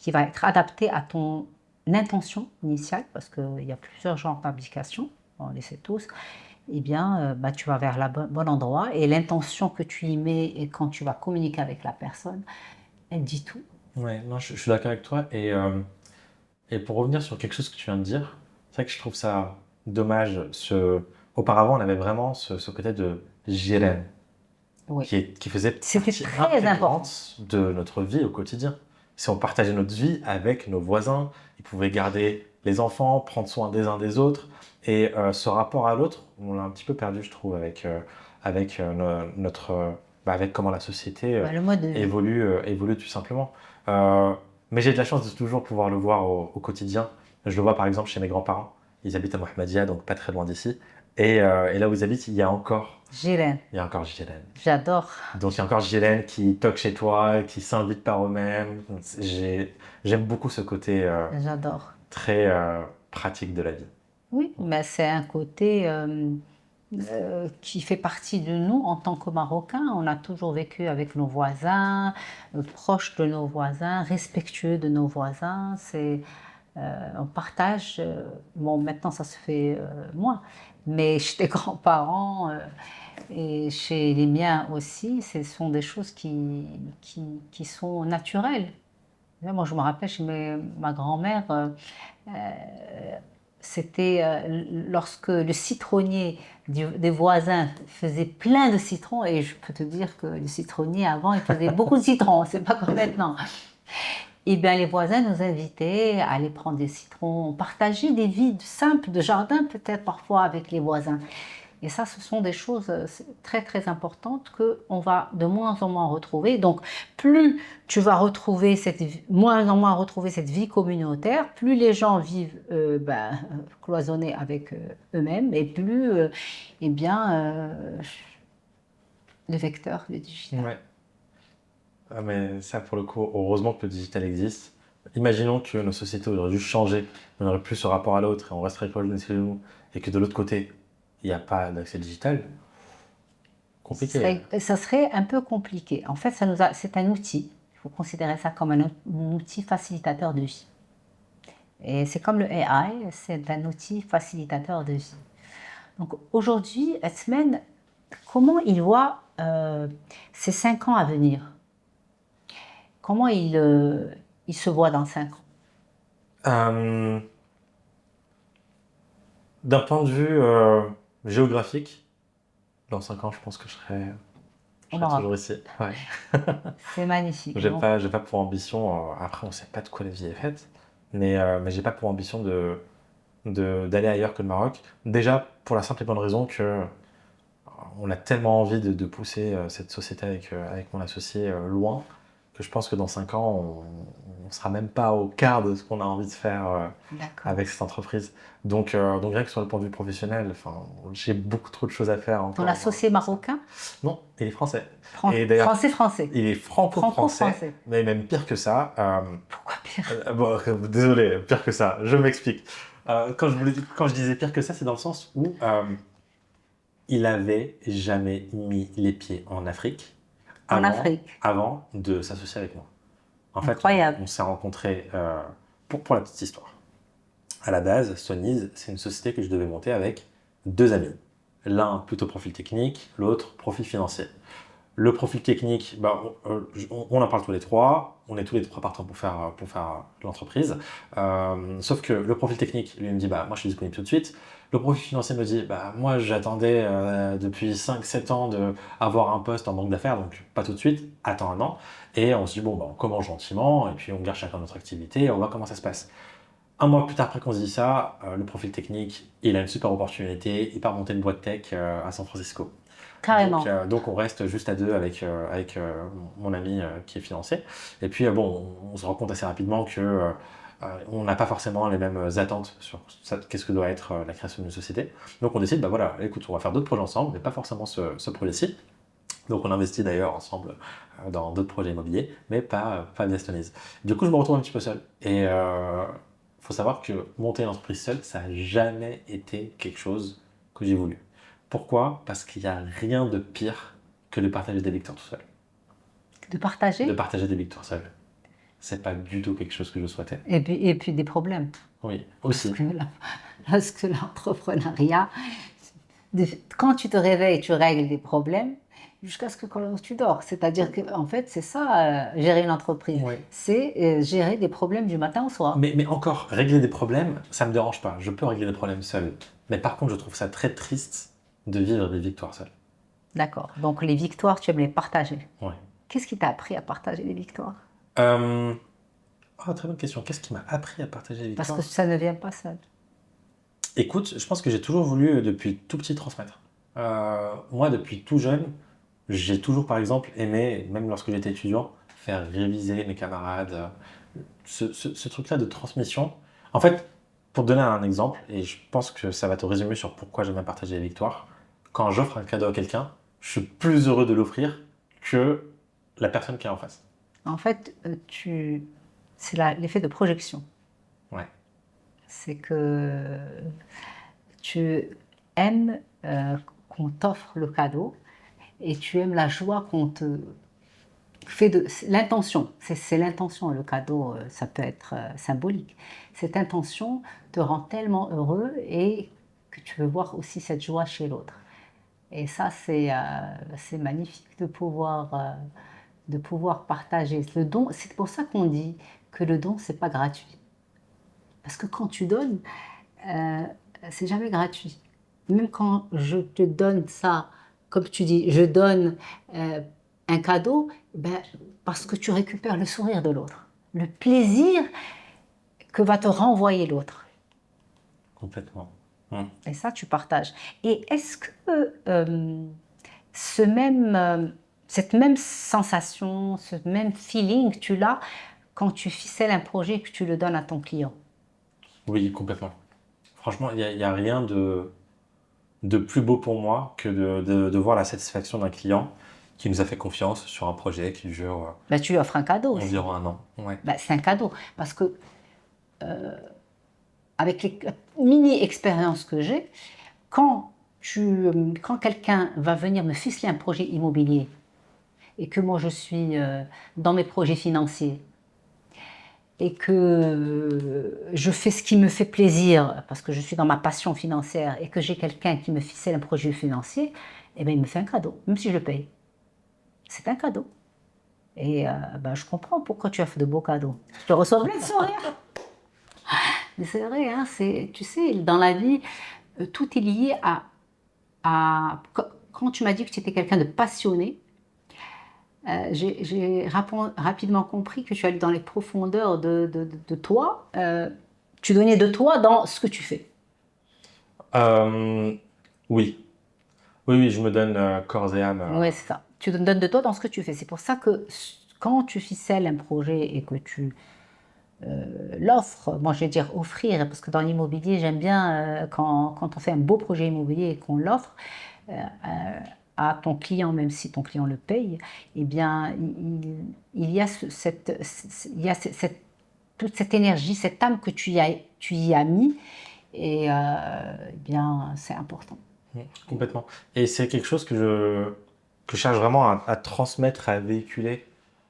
être adaptée à ton intention initiale, parce qu'il y a plusieurs genres d'applications, on les sait tous, eh bien, tu vas vers le bon endroit et l'intention que tu y mets et quand tu vas communiquer avec la personne, elle dit tout. Ouais, non, je suis d'accord avec toi. Et pour revenir sur quelque chose que tu viens de dire, c'est vrai que je trouve ça dommage. Auparavant, on avait vraiment ce côté de Jiren Oui, qui faisait c'était partie très important. intégrante de notre vie au quotidien. Si on partageait notre vie avec nos voisins, ils pouvaient garder les enfants, prendre soin des uns des autres. Et ce rapport à l'autre, on l'a un petit peu perdu, je trouve, avec avec comment la société Le mode de vie. évolue tout simplement. Euh, mais j'ai de la chance de toujours pouvoir le voir au quotidien. Je le vois par exemple chez mes grands-parents. Ils habitent à Mohammedia, donc pas très loin d'ici. Et là où ils habitent, Ghislaine, il y a encore JLN. j'adore, Donc il y a encore JLN qui toque chez toi, qui s'invite par eux-mêmes. J'aime beaucoup ce côté j'adore. très pratique de la vie. Oui, mais c'est un côté qui fait partie de nous en tant que Marocains. On a toujours vécu avec nos voisins, proches de nos voisins, respectueux de nos voisins. On partage, bon maintenant ça se fait moins, mais chez tes grands-parents et chez les miens aussi, ce sont des choses qui sont naturelles. Moi je me rappelle chez ma grand-mère, c'était lorsque le citronnier des voisins faisait plein de citrons, et je peux te dire que le citronnier avant il faisait beaucoup de citrons, c'est pas comme maintenant. Et bien les voisins nous invitaient à aller prendre des citrons, partager des vies simples de jardin peut-être parfois avec les voisins. Et ça, ce sont des choses très très importantes qu'on va de moins en moins retrouver. Donc, plus tu vas retrouver moins en moins retrouver cette vie communautaire, plus les gens vivent cloisonnés avec eux-mêmes, et plus, eh bien, le vecteur, le digital. Ouais. Ah, mais ça, pour le coup, heureusement que le digital existe. Imaginons que nos sociétés auraient juste changé, on n'aurait plus ce rapport à l'autre et on resterait proche de chez nous, et que de l'autre côté, il n'y a pas d'accès digital. Compliqué. Ça serait un peu compliqué. En fait, c'est un outil. Il faut considérer ça comme un outil facilitateur de vie. Et c'est comme le AI, c'est un outil facilitateur de vie. Donc aujourd'hui, Esmen, comment il voit ces 5 ans à venir? Comment il se voit dans 5 ans? Euh, D'un point de vue géographique, dans 5 ans, je pense que je serai toujours ici. Ouais. C'est magnifique. J'ai pas pour ambition, après on sait pas de quoi la vie est faite, mais j'ai pas pour ambition d'aller ailleurs que le Maroc. Déjà pour la simple et bonne raison que on a tellement envie de pousser cette société avec mon associé loin, que je pense que dans 5 ans, on ne sera même pas au quart de ce qu'on a envie de faire avec cette entreprise. Donc rien que sur le point de vue professionnel, j'ai beaucoup trop de choses à faire encore. Ton associé marocain? Non, il est français. Et d'ailleurs, français. Il est franco-français, mais même pire que ça. Pourquoi pire? Désolé, pire que ça, je m'explique. Quand je disais pire que ça, c'est dans le sens où il avait jamais mis les pieds en Afrique avant de s'associer avec moi. En fait, on s'est rencontrés pour la petite histoire. À la base, Sonyz, c'est une société que je devais monter avec 2 amis. L'un plutôt profil technique, l'autre profil financier. Le profil technique, on en parle tous les 3, on est tous les 3 partants pour faire l'entreprise. Sauf que le profil technique, lui, me dit moi je suis disponible tout de suite. Le profil financier me dit moi j'attendais depuis 5-7 ans d'avoir un poste en banque d'affaires, donc pas tout de suite, attends 1 an. Et on se dit on commence gentiment, et puis on garde chacun notre activité, et on voit comment ça se passe. 1 mois plus tard, après qu'on se dit ça, le profil technique, il a une super opportunité, il part monter une boîte tech à San Francisco. Carrément. Donc on reste juste à 2 avec mon ami qui est financier. Et puis on se rend compte assez rapidement que on n'a pas forcément les mêmes attentes sur qu'est-ce que doit être la création d'une société. Donc on décide, écoute, on va faire d'autres projets ensemble, mais pas forcément ce projet-ci. Donc on investit d'ailleurs ensemble dans d'autres projets immobiliers, mais pas via Sonyz. Du coup, je me retrouve un petit peu seul. Et faut savoir que monter une entreprise seule, ça n'a jamais été quelque chose que j'ai voulu. Pourquoi? Parce qu'il n'y a rien de pire que de partager des victoires tout seul. De partager? De partager des victoires seul. C'est pas du tout quelque chose que je souhaitais. Et puis des problèmes. Oui, aussi. Parce que l'entrepreneuriat, quand tu te réveilles, tu règles des problèmes jusqu'à ce que quand tu dors. C'est-à-dire que en fait, c'est ça, gérer une entreprise. Oui. C'est gérer des problèmes du matin au soir. Mais encore, régler des problèmes, ça me dérange pas. Je peux régler des problèmes seul. Mais par contre, je trouve ça très triste de vivre des victoires seules. D'accord. Donc les victoires, tu aimes les partager. Oui. Qu'est-ce qui t'a appris à partager les victoires? Très bonne question. Qu'est-ce qui m'a appris à partager les victoires? Parce que ça ne vient pas seul. Écoute, je pense que j'ai toujours voulu, depuis tout petit, transmettre. Moi, depuis tout jeune, j'ai toujours, par exemple, aimé, même lorsque j'étais étudiant, faire réviser mes camarades. Ce truc-là de transmission. En fait, pour te donner un exemple, et je pense que ça va te résumer sur pourquoi j'aime bien partager les victoires, quand j'offre un cadeau à quelqu'un, je suis plus heureux de l'offrir que la personne qui est en face. En fait, c'est l'effet de projection. Ouais. C'est que tu aimes qu'on t'offre le cadeau et tu aimes la joie qu'on te l'intention. C'est l'intention. Le cadeau, ça peut être symbolique. Cette intention te rend tellement heureux et que tu veux voir aussi cette joie chez l'autre. Et ça, c'est magnifique de pouvoir partager. Le don, c'est pour ça qu'on dit que le don, c'est pas gratuit. Parce que quand tu donnes, c'est jamais gratuit. Même quand je te donne ça, comme tu dis, je donne un cadeau, parce que tu récupères le sourire de l'autre, le plaisir que va te renvoyer l'autre. Complètement. Et ça, tu partages. Et est-ce que cette même sensation, ce même feeling, tu l'as quand tu ficelles un projet et que tu le donnes à ton client? Oui, complètement. Franchement, il y a rien de plus beau pour moi que de voir la satisfaction d'un client qui nous a fait confiance sur un projet qui dure Tu lui offres un cadeau aussi. environ un an. Ouais. C'est un cadeau. Parce que, avec les mini-expériences que j'ai, quand quelqu'un va venir me ficeler un projet immobilier et que moi je suis dans mes projets financiers et que je fais ce qui me fait plaisir parce que je suis dans ma passion financière et que j'ai quelqu'un qui me ficelle un projet financier, il me fait un cadeau, même si je le paye. C'est un cadeau. Et je comprends pourquoi tu as fait de beaux cadeaux. Je te reçois plein de sourires. Mais c'est vrai, hein, tu sais, dans la vie, tout est lié quand tu m'as dit que tu étais quelqu'un de passionné, j'ai rapidement compris que tu allais dans les profondeurs de toi. Tu donnais de toi dans ce que tu fais. Oui. Oui, je me donne corps et âme. Oui, c'est ça. Tu donnes de toi dans ce que tu fais. C'est pour ça que quand tu ficelles un projet et que tu l'offres, moi je vais dire offrir, parce que dans l'immobilier, j'aime bien quand on fait un beau projet immobilier et qu'on l'offre à ton client, même si ton client le paye, il y a toute cette énergie, cette âme que tu y as mis, et c'est important. Complètement. Et c'est quelque chose que je cherche vraiment à transmettre, à véhiculer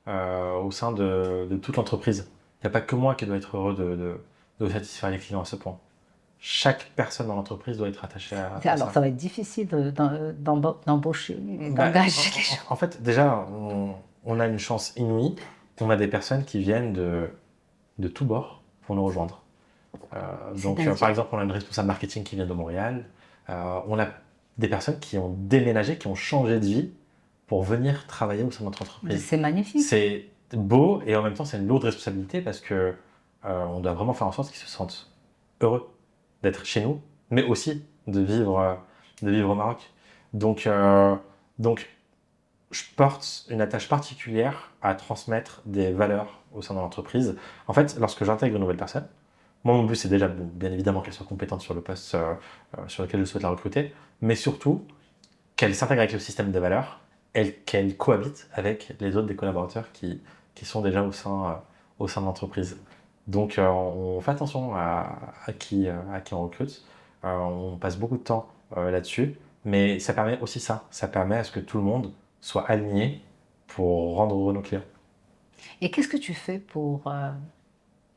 au sein de toute l'entreprise. Il n'y a pas que moi qui dois être heureux de satisfaire les clients à ce point. Chaque personne dans l'entreprise doit être attachée à ça. Alors, ça va être difficile d'embaucher, d'engager les gens. En fait, déjà, on a une chance inouïe. On a des personnes qui viennent de tous bords pour nous rejoindre. Par exemple, on a une responsable marketing qui vient de Montréal. On a des personnes qui ont déménagé, qui ont changé de vie pour venir travailler au sein de notre entreprise. C'est magnifique. C'est beau et en même temps, c'est une lourde responsabilité parce que on doit vraiment faire en sorte qu'ils se sentent heureux d'être chez nous, mais aussi de vivre au Maroc. Donc, je porte une attache particulière à transmettre des valeurs au sein de l'entreprise. En fait, lorsque j'intègre une nouvelle personne, moi, mon but, c'est déjà, bien évidemment, qu'elle soit compétente sur le poste sur lequel je souhaite la recruter, mais surtout qu'elle s'intègre avec le système de valeurs et qu'elle cohabite avec les autres des collaborateurs qui sont déjà au sein de l'entreprise. Donc, on fait attention à qui on recrute. On passe beaucoup de temps là-dessus, mais ça permet aussi ça. Ça permet à ce que tout le monde soit aligné pour rendre heureux nos clients. Et qu'est-ce que tu fais pour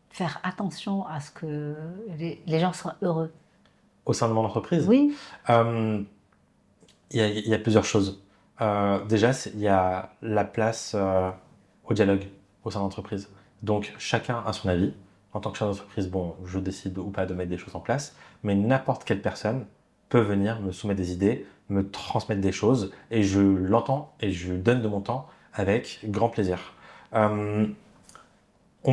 faire attention à ce que les gens soient heureux? Au sein de mon entreprise? Oui. Il y a plusieurs choses. Déjà, il y a la place au dialogue au sein de l'entreprise. Donc, chacun a son avis. En tant que chef d'entreprise, je décide ou pas de mettre des choses en place, mais n'importe quelle personne peut venir me soumettre des idées, me transmettre des choses, et je l'entends et je donne de mon temps avec grand plaisir. On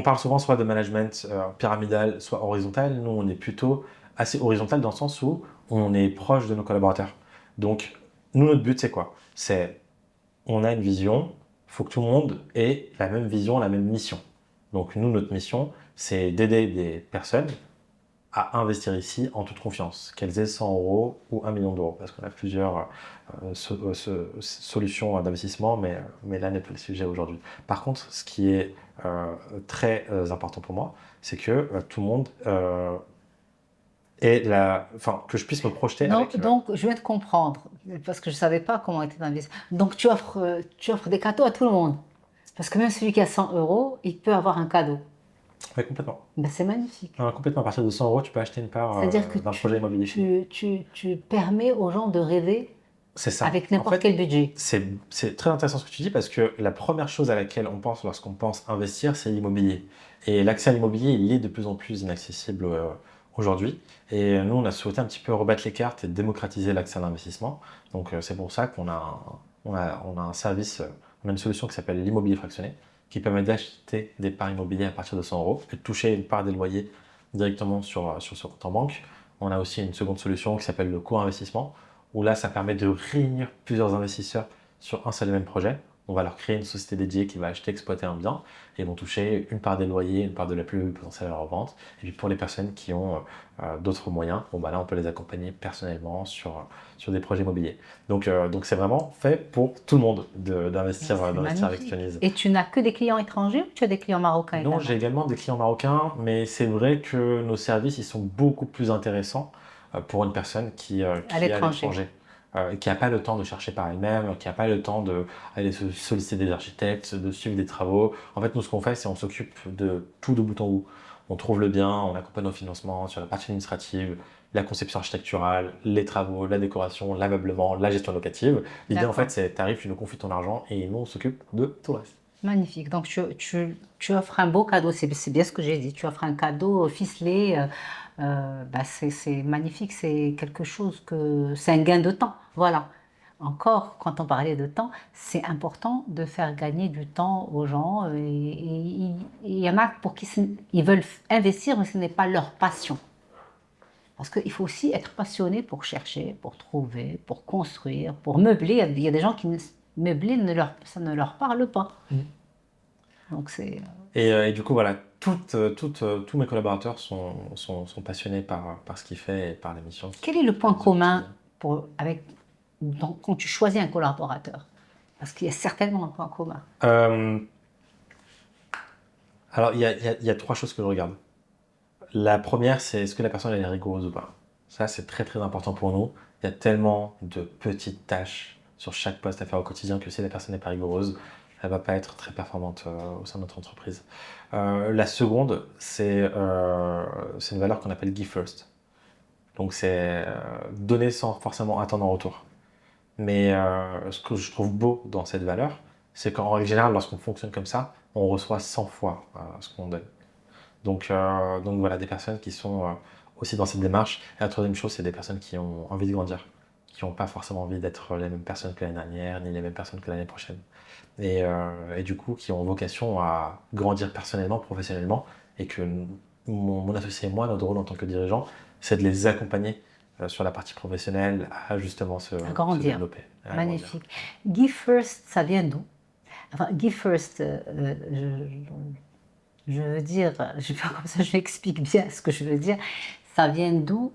parle souvent soit de management pyramidal, soit horizontal. Nous, on est plutôt assez horizontal dans le sens où on est proche de nos collaborateurs. Donc, nous, notre but, c'est quoi? On a une vision, il faut que tout le monde ait la même vision, la même mission. Donc, nous, notre mission, c'est d'aider des personnes à investir ici en toute confiance, qu'elles aient 100 € ou 1 million d'euros, parce qu'on a plusieurs solutions d'investissement, mais là n'est pas le sujet aujourd'hui. Par contre, ce qui est très important pour moi, c'est que tout le monde que je puisse me projeter avec... Donc, je viens de comprendre, parce que je ne savais pas comment était l'investissement. Donc, tu offres des cadeaux à tout le monde. Parce que même celui qui a 100 euros, il peut avoir un cadeau. Oui, complètement. Ben, c'est magnifique. Non, complètement. À partir de 100 euros, tu peux acheter une part C'est-à-dire que d'un projet immobilier. tu permets aux gens de rêver C'est ça. avec n'importe quel budget. C'est très intéressant ce que tu dis parce que la première chose à laquelle on pense lorsqu'on pense investir, c'est l'immobilier. Et l'accès à l'immobilier, il est de plus en plus inaccessible aujourd'hui. Et nous, on a souhaité un petit peu rebattre les cartes et démocratiser l'accès à l'investissement. Donc, c'est pour ça qu'on a, on a un service, on a une solution qui s'appelle l'immobilier fractionné, qui permet d'acheter des parts immobilières à partir de 100 euros et de toucher une part des loyers directement sur ce compte en banque. On a aussi une seconde solution qui s'appelle le co-investissement, où là, ça permet de réunir plusieurs investisseurs sur un seul et même projet. On va leur créer une société dédiée qui va acheter, exploiter un bien et vont toucher une part des loyers, une part de la plus-value potentielle à leur vente. Et puis pour les personnes qui ont d'autres moyens, bon, bah là, on peut les accompagner personnellement sur des projets immobiliers. Donc c'est vraiment fait pour tout le monde d'investir avec Tionise. Et tu n'as que des clients étrangers ou tu as des clients marocains Non, également? j'ai également des clients marocains, mais c'est vrai que nos services ils sont beaucoup plus intéressants pour une personne qui est à l'étranger. Qui n'a pas le temps de chercher par elle-même, qui n'a pas le temps d'aller solliciter des architectes, de suivre des travaux. En fait, nous, ce qu'on fait, c'est on s'occupe de tout de bout en bout. On trouve le bien, on accompagne au financement sur la partie administrative, la conception architecturale, les travaux, la décoration, l'ameublement, la gestion locative. L'idée, en fait, c'est tu nous confies ton argent et nous, on s'occupe de tout le reste. Magnifique. Donc, tu offres un beau cadeau. C'est bien ce que j'ai dit. Tu offres un cadeau ficelé. C'est magnifique. C'est quelque chose que... C'est un gain de temps. Voilà. Encore, quand on parlait de temps, c'est important de faire gagner du temps aux gens. Et il y en a pour qui ils veulent investir, mais ce n'est pas leur passion. Parce qu'il faut aussi être passionné pour chercher, pour trouver, pour construire, pour meubler. Il y a des gens qui meubler, ça ne leur parle pas. Donc c'est... Et du coup, voilà, tous mes collaborateurs sont passionnés par ce qu'ils font et par les missions. Quel est le point commun quand tu choisis un collaborateur? Parce qu'il y a certainement un point commun. Alors, il y a trois choses que je regarde. La première, c'est est-ce que la personne elle est rigoureuse ou pas. Ça, c'est très très important pour nous. Il y a tellement de petites tâches sur chaque poste à faire au quotidien que si la personne n'est pas rigoureuse, elle ne va pas être très performante au sein de notre entreprise. La seconde, c'est une valeur qu'on appelle Give First. Donc, c'est donner sans forcément attendre en retour. Mais ce que je trouve beau dans cette valeur, c'est qu'en règle générale, lorsqu'on fonctionne comme ça, on reçoit 100 fois ce qu'on donne. Donc voilà, des personnes qui sont aussi dans cette démarche. Et la troisième chose, c'est des personnes qui ont envie de grandir, qui n'ont pas forcément envie d'être les mêmes personnes que l'année dernière, ni les mêmes personnes que l'année prochaine. Et du coup, qui ont vocation à grandir personnellement, professionnellement, et que mon associé et moi, notre rôle en tant que dirigeant, c'est de les accompagner sur la partie professionnelle à justement se développer. Magnifique. Give First, ça vient d'où? Enfin, Give First, je veux dire, je vais faire comme ça, je m'explique bien ce que je veux dire. Ça vient d'où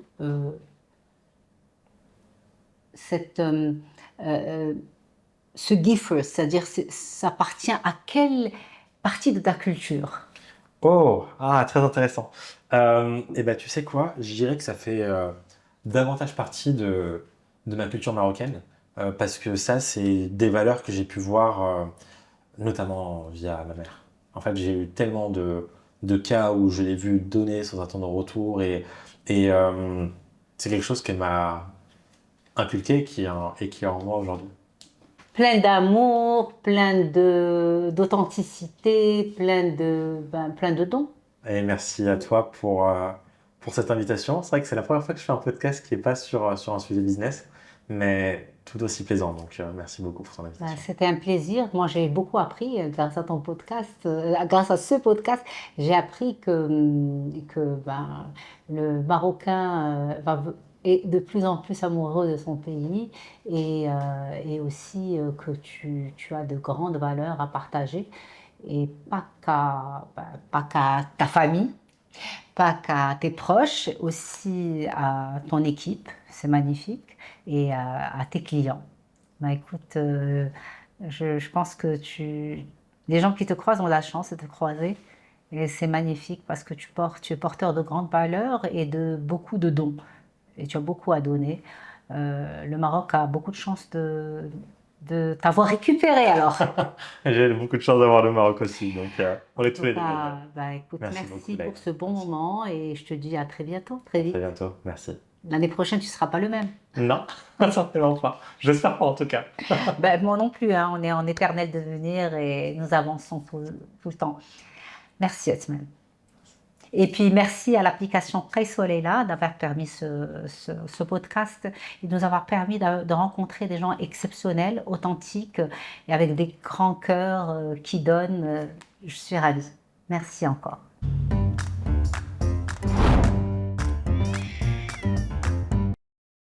ce Give First, c'est-à-dire ça appartient à quelle partie de ta culture? Oh, très intéressant. Et ben, tu sais quoi, je dirais que ça fait davantage partie de ma culture marocaine, parce que ça, c'est des valeurs que j'ai pu voir, notamment via ma mère. En fait, j'ai eu tellement de cas où je l'ai vu donner sans attendre de retour, et c'est quelque chose qu'elle m'a inculqué et qui est en moi aujourd'hui. Plein d'amour, plein d'authenticité, plein de dons. Et merci à toi pour cette invitation. C'est vrai que c'est la première fois que je fais un podcast qui n'est pas sur un sujet business, mais tout aussi plaisant. Donc, merci beaucoup pour ton invitation. C'était un plaisir. Moi, j'ai beaucoup appris grâce à ton podcast. Grâce à ce podcast, j'ai appris que le Marocain est de plus en plus amoureux de son pays et aussi que tu as de grandes valeurs à partager et pas qu'à ta famille, pas qu'à tes proches, aussi à ton équipe, c'est magnifique, et à tes clients. Écoute, je pense que les gens qui te croisent ont la chance de te croiser, et c'est magnifique parce que tu es porteur de grandes valeurs et de beaucoup de dons, et tu as beaucoup à donner. Le Maroc a beaucoup de chance de t'avoir récupéré alors. J'ai beaucoup de chance d'avoir le Maroc aussi, donc on est tous les deux. Écoute, Merci merci beaucoup, Leïla. pour ce bon Merci. moment et je te dis à très bientôt, très vite. À bientôt, merci. L'année prochaine, tu ne seras pas le même. Non, certainement pas. J'espère pas en tout cas. Moi non plus, hein, on est en éternel devenir et nous avançons tout le temps. Merci, Othman. Et puis, merci à l'application Soleila d'avoir permis ce podcast et de nous avoir permis de rencontrer des gens exceptionnels, authentiques et avec des grands cœurs qui donnent. Je suis ravie. Merci encore.